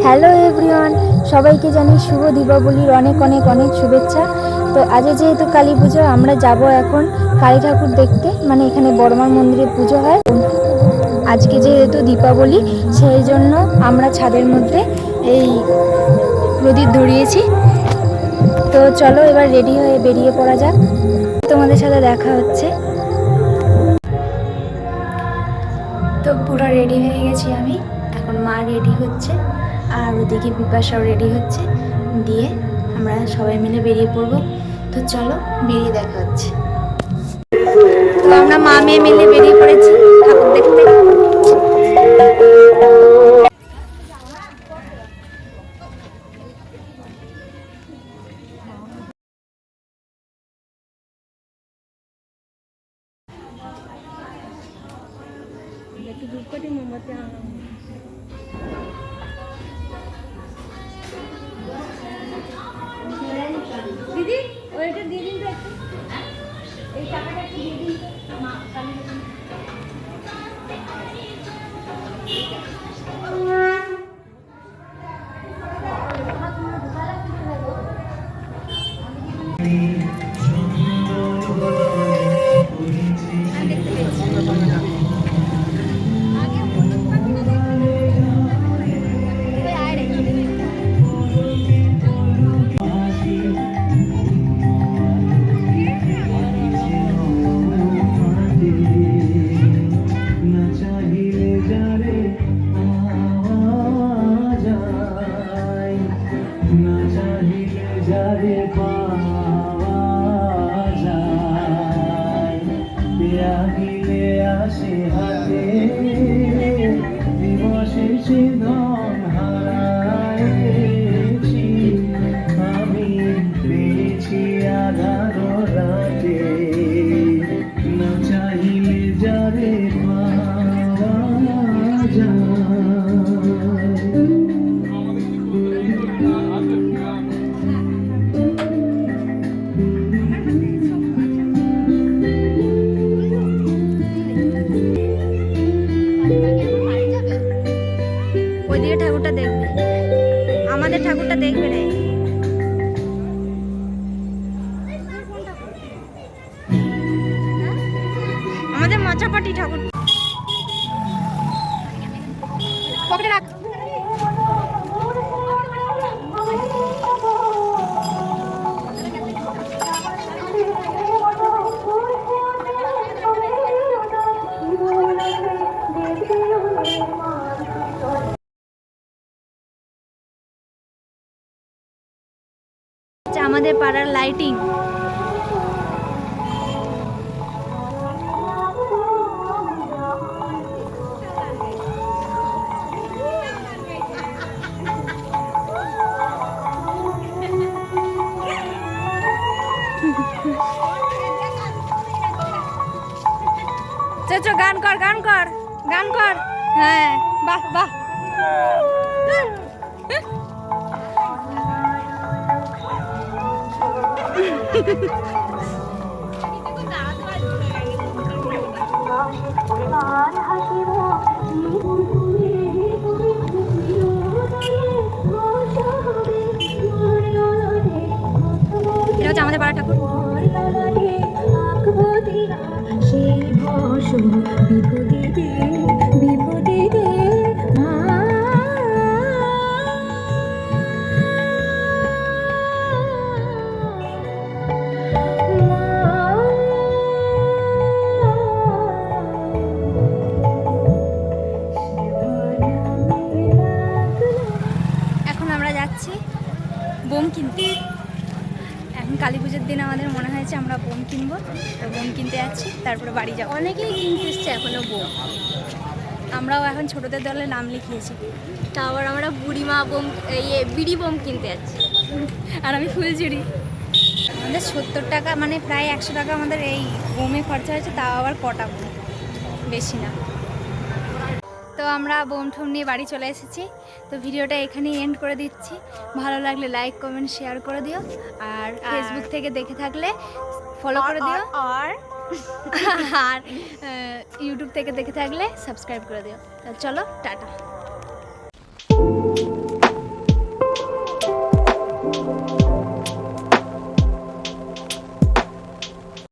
Hello everyone, সবাইকে জানাই শুভ দীপাবলির অনেক অনেক অনেক শুভেচ্ছা। তো আজ যেহেতু কালী পুজো, আমরা যাব এখন কালী ঠাকুর দেখতে, মানে এখানে বড়মার মন্দিরে পুজো হয়। আজকে যেহেতু দীপাবলি, সেই জন্য আমরা ছাদের মধ্যে এই প্রদীপ ধরিয়েছি। তো চলো এবার রেডি হয়ে বেরিয়ে পড়া যাক, তোমাদের সাথে দেখা হচ্ছে। তো পুরো রেডি হয়ে গেছি আমি, এখন মা রেডি হচ্ছে আর ওদিকে বিপাশাও রেডি হচ্ছে, দিয়ে আমরা সবাই মিলে বেরিয়ে পড়বো। তো চলো বেরিয়ে দেখা হচ্ছে। তো আমরা মা মেয়ে মিলে বেরিয়ে পড়েছি ঠাকুর দেখতে। দিদি ওইটা দিয়ে দিন তো একটু, এই টাকাটা একটু দিয়ে দিন তো মা কালী। ওইদিকে ঠাকুরটা দেখবে, আমাদের ঠাকুরটা দেখবে না। আমাদের মাচাপাটি ঠাকুর পকেটে রাখ। আমাদের পাড়ার লাইটিং। চো গান কর গান কর গান কর। হ্যাঁ বাহ বাহ। এটা হচ্ছে আমাদের পাড়া ঠাকুর। এখন আমরা যাচ্ছি বোম কিনতে। এখন কালী পুজোর দিন আমাদের মনে হয়েছে আমরা বোম কিনবো, তো বোম কিনতে যাচ্ছি, তারপরে বাড়ি যাবো। অনেকেই কিনতে এসছে এখনো বোম, আমরাও এখন ছোটদের দলে নাম লিখিয়েছি। তারপর আমরা বুড়িমা বোম বিড়ি বোম কিনতে যাচ্ছি, আর আমি ফুলঝুরি। আমাদের 70 টাকা, মানে প্রায় 100 টাকা আমাদের এই বোমে খরচা হয়েছে, তাও আবার কটা বোম, বেশি না। তো আমরা বোম ঠোম নিয়ে বাড়ি চলে এসেছি। তো ভিডিওটা এখানেই এন্ড করে দিচ্ছি। ভালো লাগলে লাইক কমেন্ট শেয়ার করে দিও, আর ফেসবুক থেকে দেখে থাকলে ফলো করে দিও, আর ইউটিউব থেকে দেখে থাকলে সাবস্ক্রাইব করে দিও। চলো টাটা।